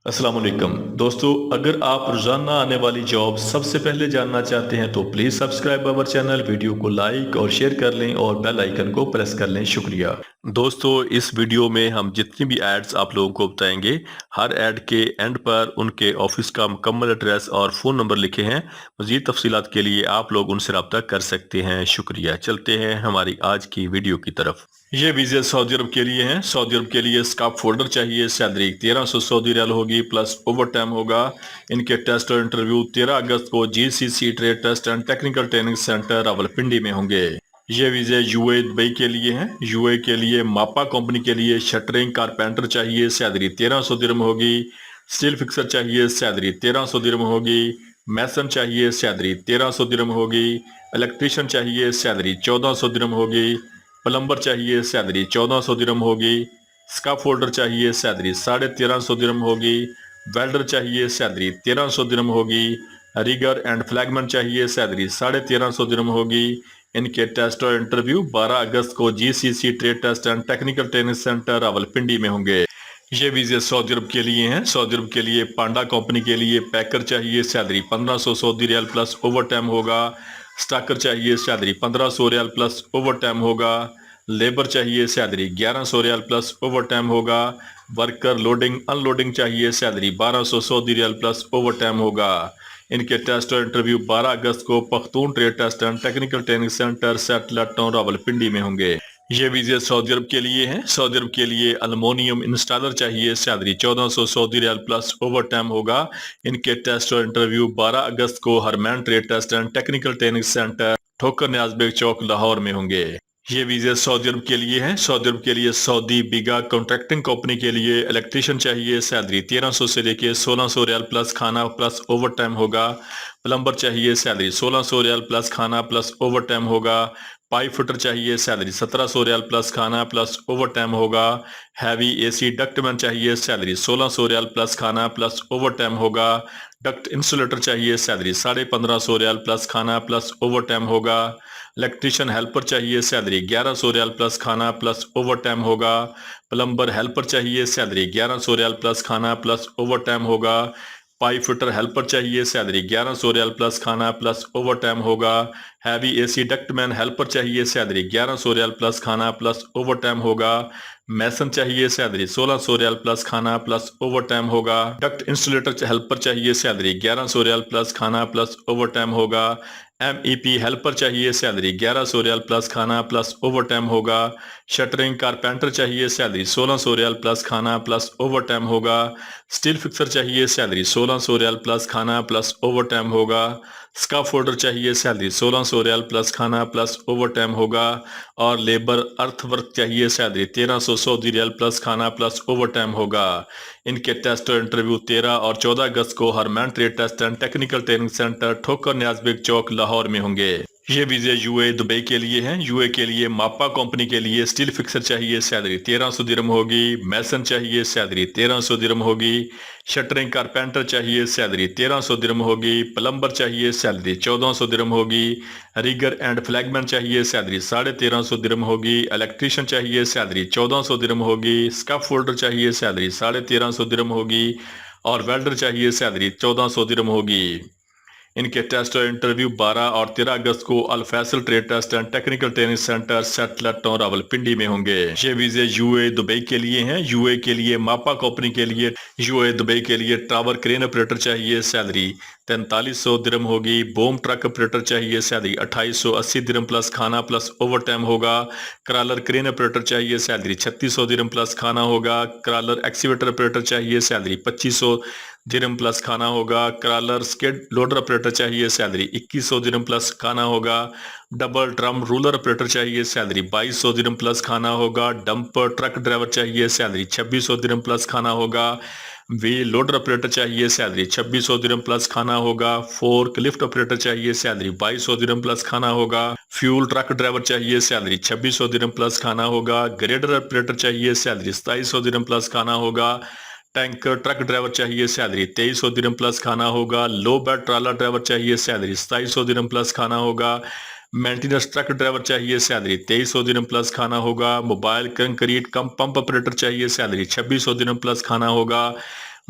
السلام علیکم دوستو، اگر آپ روزانہ آنے والی جاب سب سے پہلے جاننا چاہتے ہیں تو please subscribe our channel, video کو لائک اور شیئر کر لیں اور بیل آئیکن کو پریس کر لیں۔ شکریہ دوستو، اس ویڈیو میں ہم جتنی بھی ایڈز آپ لوگوں کو بتائیں گے، ہر ایڈ کے اینڈ پر ان کے آفس کا مکمل ایڈریس اور فون نمبر لکھے ہیں۔ مزید تفصیلات کے لیے آپ لوگ ان سے رابطہ کر سکتے ہیں۔ شکریہ۔ چلتے ہیں ہماری آج کی ویڈیو کی طرف۔ یہ ویزے سعودی عرب کے لیے ہیں۔ سعودی عرب کے لیے سکاپ فولڈر چاہیے، سیلری 1300 سعودی ریال ہوگی پلس اوور ٹائم ہوگا۔ ان کے ٹیسٹ اور انٹرویو 13 اگست کو G C C trade test and technical training centre Rawalpindi میں ہوں گے۔ یہ ویزے یو اے دبئی کے لیے ہیں۔ یو اے کے لیے ماپا کمپنی کے لیے شٹرنگ کارپینٹر چاہیے، سیلری 1300 درہم ہوگی۔ سٹیل فکسر چاہیے، سیلری 1300 درہم ہوگی۔ میسن چاہیے، سیلری 1300 درہم ہوگی۔ الیکٹریشن چاہیے، سیلری 1400 درہم ہوگی۔ پلمبر چاہیے، سیلری 1400 درہم ہوگی۔ سکاپ فولڈر چاہیے، سیلری 1350 درہم ہوگی۔ ویلڈر چاہیے، سیلری 1300 درہم ہوگی۔ ریگر اینڈ فلیگمن چاہیے، سیلری 1350 درہم ہوگی۔ ان کے ٹیسٹ اور انٹرویو 12 اگست کو G C C trade test and technical training centre Rawalpindi میں ہوں گے۔ یہ ویزے سعودی عرب کے لیے ہیں۔ سعودی عرب کے لیے پانڈا کمپنی کے لیے پیکر چاہیے، salary 1500 Saudi riyal plus over time ہوگا۔ سٹاکر چاہیے، salary 1500 riyal plus over time ہوگا۔ لیبر چاہیے، salary 1100 riyal plus over time ہوگا۔ ورکر لوڈنگ ان لوڈنگ چاہیے، salary 1200 Saudi riyal plus over time ہوگا۔ ان کے ٹیسٹ اور انٹرویو 12 اگست کو Pakhtun trade test and technical training centre satellite town Rawalpindi میں ہوں گے۔ یہ ویزے سعودی عرب کے لیے ہیں۔ سعودی عرب کے لیے المونیم انسٹالر چاہیے، salary 1400 Saudi riyal plus over time ہوگا۔ ان کے ٹیسٹ اور انٹرویو 12 اگست کو ہرمین trade test and technical training centre Thokar Niaz bag چوک لاہور میں ہوں گے۔ یہ ویزے سعودی عرب کے لیے ہیں۔ سعودی عرب کے لیے سعودی بیگا کنٹریکٹنگ کمپنی کے لیے الیکٹریشین چاہیے، سیلری 1300 سے لے کے 1600 ریال پلس کھانا پلس اوور ٹائم ہوگا۔ پلمبر چاہیے، سیلری 1600 ریال پلس کھانا پلس اوور ٹائم ہوگا۔ پائپ فٹر چاہیے، سیلری 1700 ریال پلس کھانا پلس اوور ٹائم ہوگا۔ ہیوی اے سی ڈکٹ مین چاہیے، سیلری 1600 ریال پلس کھانا پلس اوور ٹائم ہوگا۔ ڈکٹ انسولیٹر چاہیے، سیلری 1550 ریال پلس کھانا پلس اوور ٹائم ہوگا۔ الیکٹریشین ہیلپر چاہیے، سیلری 1100 ریال پلس کھانا پلس اوور ٹائم ہوگا۔ پلمبر ہیلپر چاہیے، سیلری 1100 ریال پلس کھانا پلس اوور ٹائم ہوگا۔ پائپ فٹر ہیلپر چاہیے، سیلری 1100 ریال پلس کھانا پلس اوور ٹائم ہوگا۔ Heavy A C duct man helper چاہیے، سیلری 1100 ریال پلس کھانا پلس اوور ٹائم ہوگا۔ میسن چاہیے، سیلری 1600 ریال پلس کھانا پلس اوور ٹائم ہوگا۔ ڈکٹ انسٹالیٹر ہیلپر چاہیے، سیلری 1100 ریال پلس کھانا پلس اوور ٹائم ہوگا۔ ایم ای پی ہیلپر چاہیے، سیلری 1100 ریال پلس کھانا پلس اوور ٹائم ہوگا۔ شٹرنگ کارپینٹر چاہیے، سیلری 1600 ریال پلس کھانا پلس اوور ٹائم ہوگا۔ سٹیل فکسر چاہیے، سیلری 1600 ریال پلس کھانا پلس اوور ٹائم ہوگا۔ سکاپ فولڈر چاہیے، سیلری 1600 ریال پلس کھانا پلس اوور ٹائم ہوگا۔ اور لیبر ارتھ ورک چاہیے، سیلری 1300 سعودی ریال پلس کھانا پلس اوور ٹائم ہوگا۔ ان کے ٹیسٹ اور انٹرویو 13 اور 14 اگست کو ہرمین trade test and technical training centre Thokar Niaz bag چوک لاہور میں ہوں گے۔ یہ ویزے یو اے دبئی کے لیے ہیں۔ یو اے کے لیے ماپا کمپنی کے لیے سٹیل فکسر چاہیے، سیلری 1300 درہم ہوگی۔ میسن چاہیے، سیلری 1300 درہم ہوگی۔ شٹرنگ کارپینٹر چاہیے، سیلری 1300 درہم ہوگی۔ پلمبر چاہیے، سیلری 1400 درہم ہوگی۔ ریگر اینڈ فلیگمن چاہیے، سیلری 1350 درہم ہوگی۔ الیکٹریشین چاہیے، سیلری 1400 درہم ہوگی۔ سکاپ فولڈر چاہیے، سیلری 1350 درہم ہوگی۔ اور ویلڈر چاہیے، سیلری 1400 درہم ہوگی۔ ان کے ٹیسٹ اور انٹرویو 12 اور 13 اگست کو Alfaisal trade test and technical training centre satellite town Rawalpindi میں ہوں گے۔ یہ ویزے یو اے دبئی کے لیے ہیں۔ یو اے کے لیے ماپا کمپنی کے لیے یو اے دبئی کے لیے ٹاور کرین آپریٹر چاہیے، سیلری 4300 درہم ہوگی۔ بوم ٹرک آپریٹر چاہیے، سیلری 2880 درہم پلس کھانا پلس اوور ٹائم ہوگا۔ کرالر کرین آپریٹر چاہیے، سیلری 3600 درہم پلس کھانا ہوگا۔ کرالر ایکسیویٹر آپریٹر چاہیے، سیلری 2500 درہم پلس کھانا ہوگا۔ کرالر سکیڈ لوڈر آپریٹر چاہیے، سیلری 2100 درہم پلس کھانا ہوگا۔ ڈبل ڈرم رولر آپریٹر چاہیے، سیلری 2200 درہم پلس کھانا ہوگا۔ ڈمپر ٹرک ڈرائیور چاہیے، سیلری 2600 درہم پلس کھانا ہوگا۔ وی لوڈر آپریٹر چاہیے، سیلری 2600 درہم پلس کھانا ہوگا۔ فورک لفٹ آپریٹر چاہیے، سیلری 2200 درہم پلس کھانا ہوگا۔ فیول ٹرک ڈرائیور چاہیے، سیلری 2600 درہم پلس کھانا ہوگا۔ گریڈر آپریٹر چاہیے، سیلری 2700 درہم پلس کھانا ہوگا۔ ٹینکر ٹرک ڈرائیور چاہیے، سیلری 2300 درہم پلس کھانا ہوگا۔ لو بیڈ ٹرالر ڈرائیور چاہیے، سیلری 2700 درہم پلس کھانا ہوگا۔ مینٹیننس ٹرک ڈرائیور چاہیے، سیلری 2300 درہم پلس کھانا ہوگا۔ موبائل کنکریٹ کم پمپ آپریٹر چاہیے، سیلری 2600 درہم پلس کھانا ہوگا۔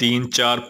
3, 4,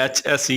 HSE